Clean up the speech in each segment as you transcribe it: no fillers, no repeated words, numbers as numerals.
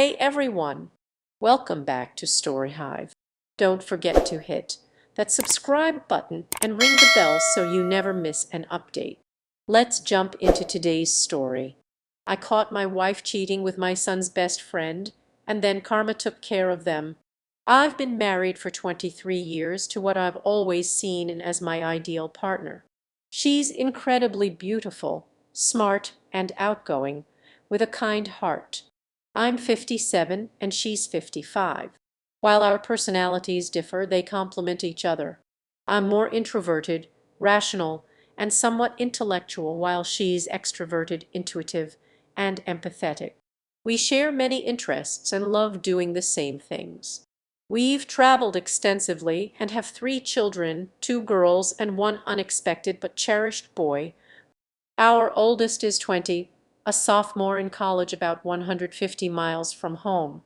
Hey everyone! Welcome back to Story Hive. Don't forget to hit that subscribe button and ring the bell so you never miss an update. Let's jump into today's story. I caught my wife cheating with my son's best friend, and then karma took care of them. I've been married for 23 years to what I've always seen as my ideal partner. She's incredibly beautiful, smart, and outgoing, with a kind heart. I'm 57 and she's 55. While our personalities differ, they complement each other. I'm more introverted, rational, and somewhat intellectual, while she's extroverted, intuitive, and empathetic. We share many interests and love doing the same things. We've traveled extensively and have 3 children, 2 girls and one unexpected but cherished boy. Our oldest is 20, a sophomore in college about 150 miles from home.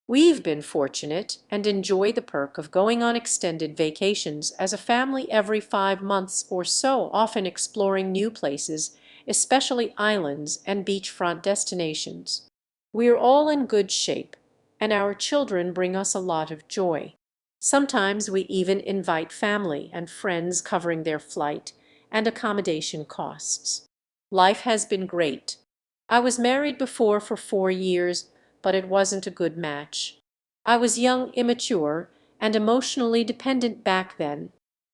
We've been fortunate and enjoy the perk of going on extended vacations as a family every 5 months or so, often exploring new places, especially islands and beachfront destinations. We're all in good shape, and our children bring us a lot of joy. Sometimes we even invite family and friends, covering their flight and accommodation costs. Life has been great. I was married before for 4 years, but it wasn't a good match. I was young, immature, and emotionally dependent back then.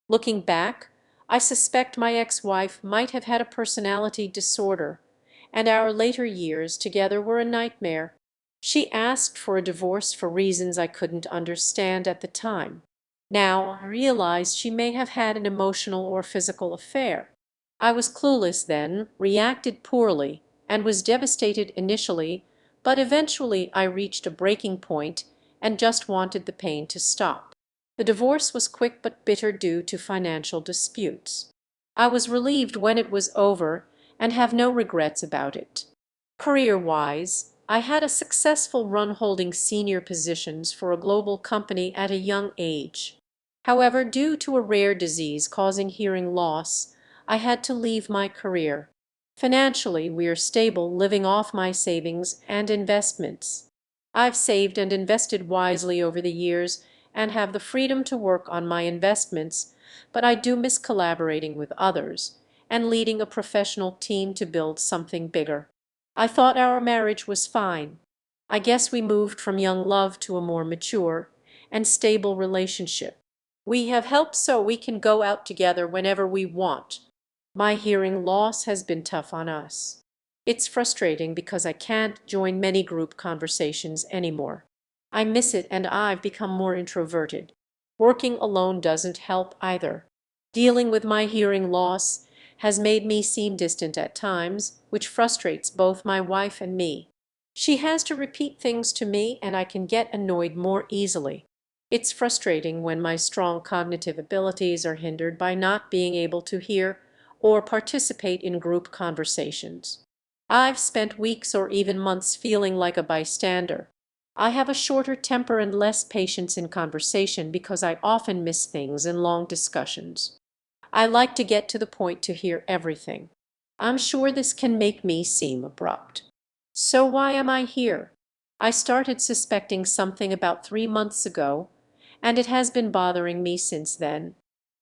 Looking back, I suspect my ex-wife might have had a personality disorder, and our later years together were a nightmare. She asked for a divorce for reasons I couldn't understand at the time. Now I realize she may have had an emotional or physical affair. I was clueless then, reacted poorly, and was devastated initially, but eventually I reached a breaking point and just wanted the pain to stop. The divorce was quick but bitter due to financial disputes. I was relieved when it was over and have no regrets about it. Career-wise, I had a successful run holding senior positions for a global company at a young age. However, due to a rare disease causing hearing loss, I had to leave my career. Financially, we are stable, living off my savings and investments. I've saved and invested wisely over the years and have the freedom to work on my investments, but I do miss collaborating with others and leading a professional team to build something bigger. I thought our marriage was fine. I guess we moved from young love to a more mature and stable relationship. We have help so we can go out together whenever we want. My hearing loss has been tough on us. It's frustrating because I can't join many group conversations anymore. I miss it and I've become more introverted. Working alone doesn't help either. Dealing with my hearing loss has made me seem distant at times, which frustrates both my wife and me. She has to repeat things to me and I can get annoyed more easily. It's frustrating when my strong cognitive abilities are hindered by not being able to hear or participate in group conversations. I've spent weeks or even months feeling like a bystander. I have a shorter temper and less patience in conversation because I often miss things in long discussions. I like to get to the point to hear everything. I'm sure this can make me seem abrupt. So why am I here? I started suspecting something about 3 months ago, and it has been bothering me since then.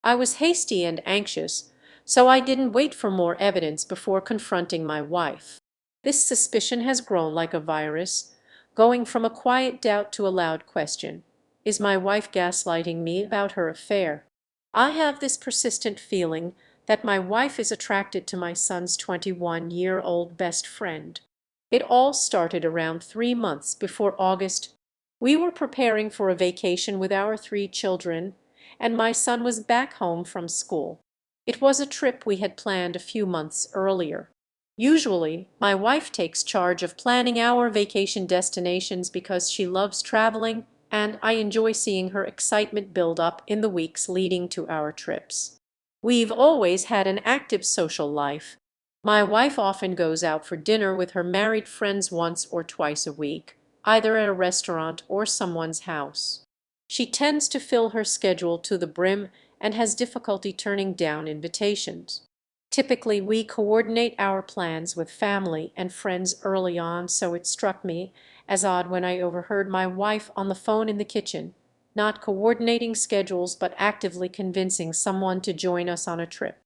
I was hasty and anxious, so I didn't wait for more evidence before confronting my wife. This suspicion has grown like a virus, going from a quiet doubt to a loud question. Is my wife gaslighting me about her affair? I have this persistent feeling that my wife is attracted to my son's 21-year-old best friend. It all started around 3 months before August. We were preparing for a vacation with our 3 children, and my son was back home from school. It was a trip we had planned a few months earlier. Usually, my wife takes charge of planning our vacation destinations because she loves traveling, and I enjoy seeing her excitement build up in the weeks leading to our trips. We've always had an active social life. My wife often goes out for dinner with her married friends once or twice a week, either at a restaurant or someone's house. She tends to fill her schedule to the brim and has difficulty turning down invitations. Typically, we coordinate our plans with family and friends early on, so it struck me as odd when I overheard my wife on the phone in the kitchen, not coordinating schedules but actively convincing someone to join us on a trip.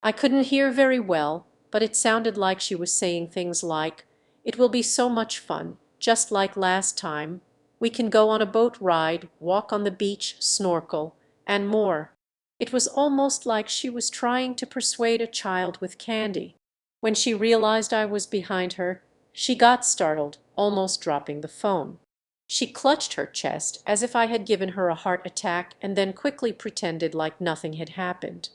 I couldn't hear very well, but it sounded like she was saying things like, "It will be so much fun, just like last time. We can go on a boat ride, walk on the beach, snorkel, and more." It was almost like she was trying to persuade a child with candy. When she realized I was behind her, she got startled, almost dropping the phone. She clutched her chest as if I had given her a heart attack and then quickly pretended like nothing had happened.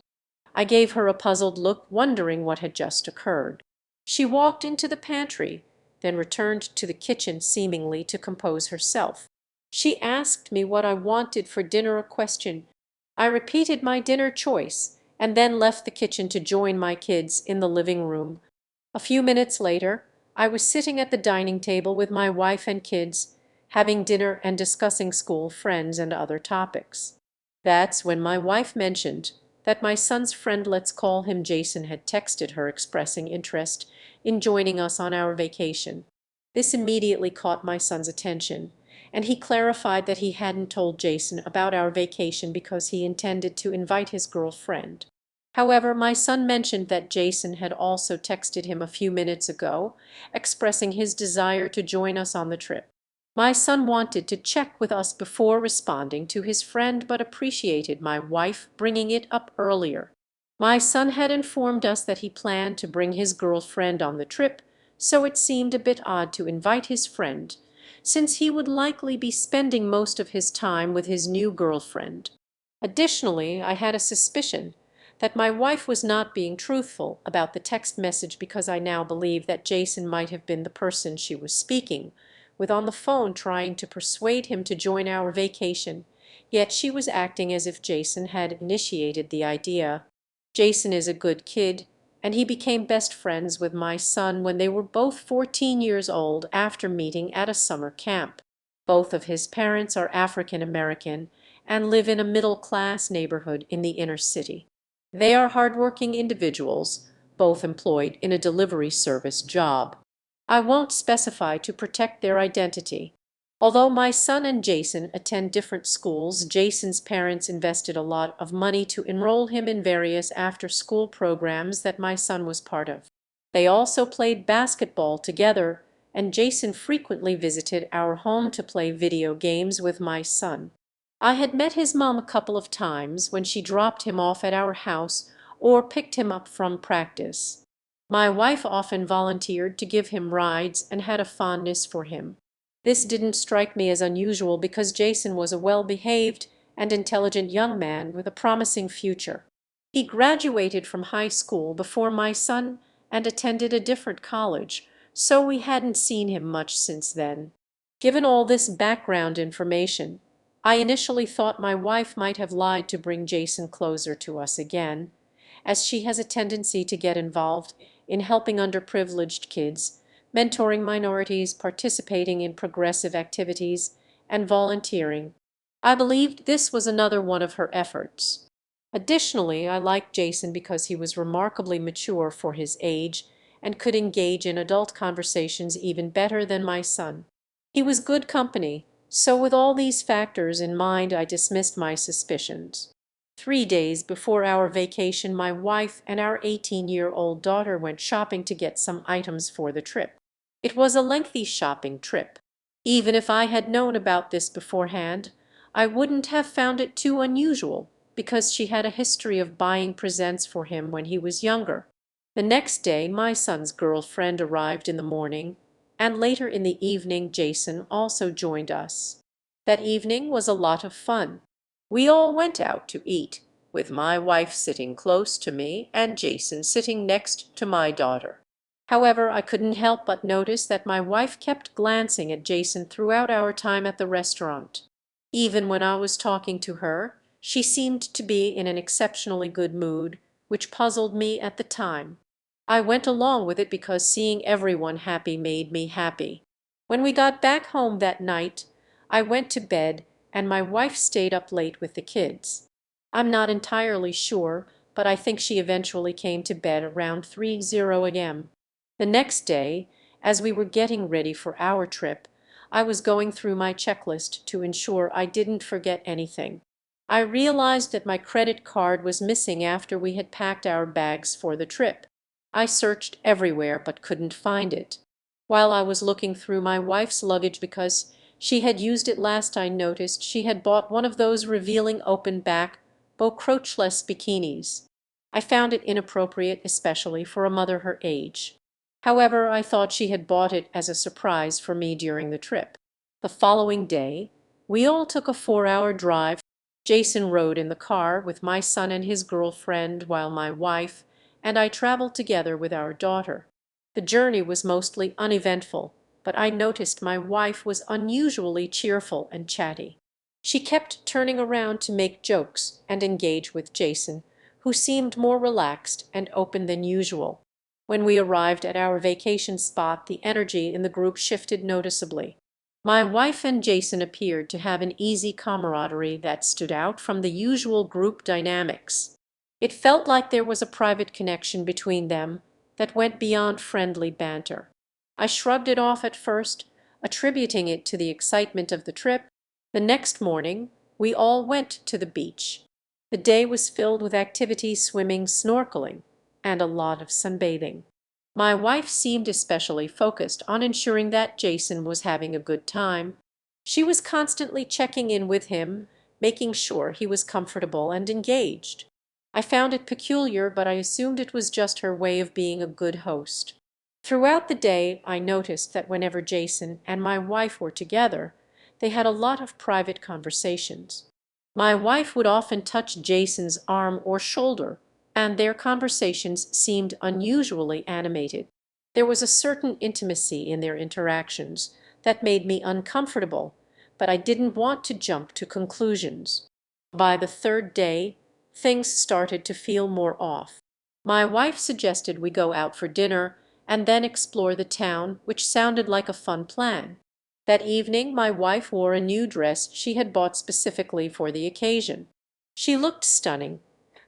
I gave her a puzzled look, wondering what had just occurred. She walked into the pantry, then returned to the kitchen seemingly to compose herself. She asked me what I wanted for dinner, a question. I repeated my dinner choice and then left the kitchen to join my kids in the living room. A few minutes later, I was sitting at the dining table with my wife and kids, having dinner and discussing school, friends, and other topics. That's when my wife mentioned that my son's friend, let's call him Jason, had texted her expressing interest in joining us on our vacation. This immediately caught my son's attention, and he clarified that he hadn't told Jason about our vacation because he intended to invite his girlfriend. However, my son mentioned that Jason had also texted him a few minutes ago, expressing his desire to join us on the trip. My son wanted to check with us before responding to his friend, but appreciated my wife bringing it up earlier. My son had informed us that he planned to bring his girlfriend on the trip, so it seemed a bit odd to invite his friend, since he would likely be spending most of his time with his new girlfriend. Additionally, I had a suspicion that my wife was not being truthful about the text message because I now believe that Jason might have been the person she was speaking with on the phone, trying to persuade him to join our vacation, yet she was acting as if Jason had initiated the idea. Jason is a good kid, and he became best friends with my son when they were both 14 years old after meeting at a summer camp. Both of his parents are African American and live in a middle-class neighborhood in the inner city. They are hardworking individuals, both employed in a delivery service job. I won't specify to protect their identity. Although my son and Jason attend different schools, Jason's parents invested a lot of money to enroll him in various after-school programs that my son was part of. They also played basketball together, and Jason frequently visited our home to play video games with my son. I had met his mom a couple of times when she dropped him off at our house or picked him up from practice. My wife often volunteered to give him rides and had a fondness for him. This didn't strike me as unusual because Jason was a well-behaved and intelligent young man with a promising future. He graduated from high school before my son and attended a different college, so we hadn't seen him much since then. Given all this background information, I initially thought my wife might have lied to bring Jason closer to us again, as she has a tendency to get involved in helping underprivileged kids, mentoring minorities, participating in progressive activities, and volunteering. I believed this was another one of her efforts. Additionally, I liked Jason because he was remarkably mature for his age and could engage in adult conversations even better than my son. He was good company, so with all these factors in mind, I dismissed my suspicions. 3 days before our vacation, my wife and our 18-year-old daughter went shopping to get some items for the trip. It was a lengthy shopping trip. Even if I had known about this beforehand, I wouldn't have found it too unusual because she had a history of buying presents for him when he was younger. The next day, my son's girlfriend arrived in the morning, and later in the evening, Jason also joined us. That evening was a lot of fun. We all went out to eat, with my wife sitting close to me and Jason sitting next to my daughter. However, I couldn't help but notice that my wife kept glancing at Jason throughout our time at the restaurant. Even when I was talking to her, she seemed to be in an exceptionally good mood, which puzzled me at the time. I went along with it because seeing everyone happy made me happy. When we got back home that night, I went to bed and my wife stayed up late with the kids. I'm not entirely sure, but I think she eventually came to bed around 3:00 a.m. The next day, as we were getting ready for our trip, I was going through my checklist to ensure I didn't forget anything. I realized that my credit card was missing after we had packed our bags for the trip. I searched everywhere but couldn't find it. While I was looking through my wife's luggage because she had used it last, I noticed she had bought one of those revealing open-back, crotchless bikinis. I found it inappropriate, especially for a mother her age. However, I thought she had bought it as a surprise for me during the trip. The following day, we all took a 4-hour drive. Jason rode in the car with my son and his girlfriend, while my wife and I traveled together with our daughter. The journey was mostly uneventful, but I noticed my wife was unusually cheerful and chatty. She kept turning around to make jokes and engage with Jason, who seemed more relaxed and open than usual. When we arrived at our vacation spot, the energy in the group shifted noticeably. My wife and Jason appeared to have an easy camaraderie that stood out from the usual group dynamics. It felt like there was a private connection between them that went beyond friendly banter. I shrugged it off at first, attributing it to the excitement of the trip. The next morning, we all went to the beach. The day was filled with activities: swimming, snorkeling, and a lot of sunbathing. My wife seemed especially focused on ensuring that Jason was having a good time. She was constantly checking in with him, making sure he was comfortable and engaged. I found it peculiar, but I assumed it was just her way of being a good host. Throughout the day, I noticed that whenever Jason and my wife were together, they had a lot of private conversations. My wife would often touch Jason's arm or shoulder, and their conversations seemed unusually animated. There was a certain intimacy in their interactions that made me uncomfortable, but I didn't want to jump to conclusions. By the third day, things started to feel more off. My wife suggested we go out for dinner and then explore the town, which sounded like a fun plan. That evening, my wife wore a new dress she had bought specifically for the occasion. She looked stunning,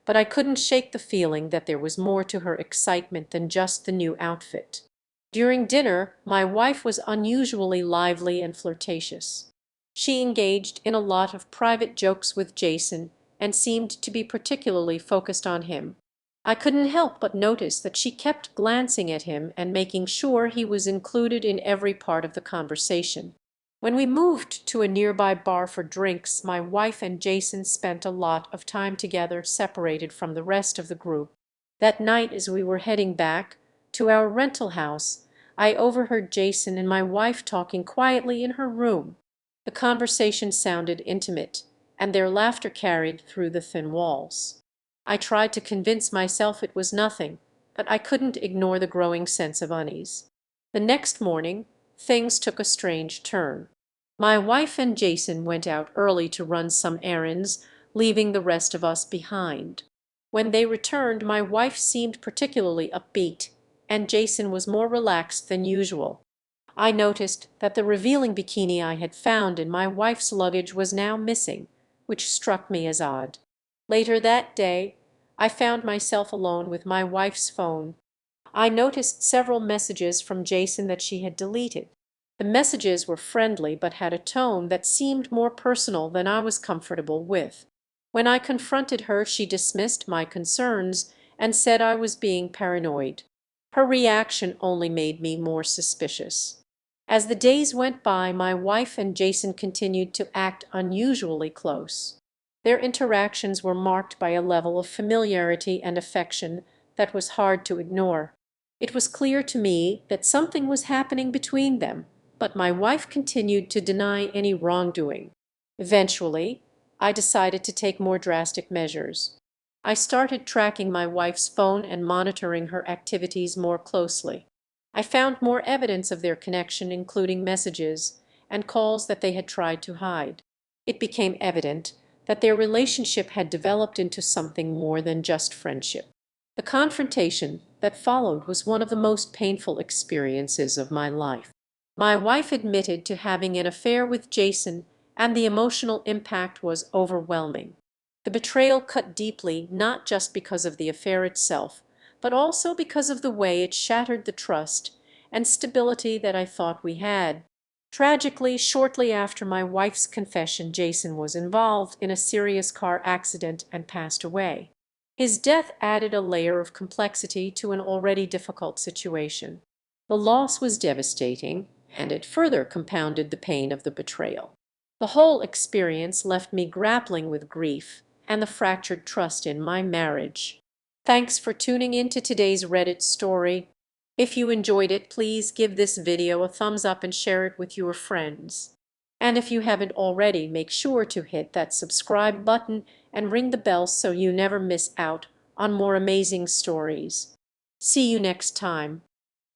but I couldn't shake the feeling that there was more to her excitement than just the new outfit. During dinner, my wife was unusually lively and flirtatious. She engaged in a lot of private jokes with Jason and seemed to be particularly focused on him. I couldn't help but notice that she kept glancing at him and making sure he was included in every part of the conversation. When we moved to a nearby bar for drinks, my wife and Jason spent a lot of time together, separated from the rest of the group. That night, as we were heading back to our rental house, I overheard Jason and my wife talking quietly in her room. The conversation sounded intimate, and their laughter carried through the thin walls. I tried to convince myself it was nothing, but I couldn't ignore the growing sense of unease. The next morning, things took a strange turn. My wife and Jason went out early to run some errands, leaving the rest of us behind. When they returned, my wife seemed particularly upbeat, and Jason was more relaxed than usual. I noticed that the revealing bikini I had found in my wife's luggage was now missing, which struck me as odd. Later that day, I found myself alone with my wife's phone. I noticed several messages from Jason that she had deleted. The messages were friendly but had a tone that seemed more personal than I was comfortable with. When I confronted her, she dismissed my concerns and said I was being paranoid. Her reaction only made me more suspicious. As the days went by, my wife and Jason continued to act unusually close. Their interactions were marked by a level of familiarity and affection that was hard to ignore. It was clear to me that something was happening between them, but my wife continued to deny any wrongdoing. Eventually, I decided to take more drastic measures. I started tracking my wife's phone and monitoring her activities more closely. I found more evidence of their connection, including messages and calls that they had tried to hide. It became evident that their relationship had developed into something more than just friendship. The confrontation that followed was one of the most painful experiences of my life. My wife admitted to having an affair with Jason, and the emotional impact was overwhelming. The betrayal cut deeply, not just because of the affair itself, but also because of the way it shattered the trust and stability that I thought we had. Tragically, shortly after my wife's confession, Jason was involved in a serious car accident and passed away. His death added a layer of complexity to an already difficult situation. The loss was devastating, and it further compounded the pain of the betrayal. The whole experience left me grappling with grief and the fractured trust in my marriage. Thanks for tuning in to today's Reddit story. If you enjoyed it, please give this video a thumbs up and share it with your friends. And if you haven't already, make sure to hit that subscribe button and ring the bell so you never miss out on more amazing stories. See you next time.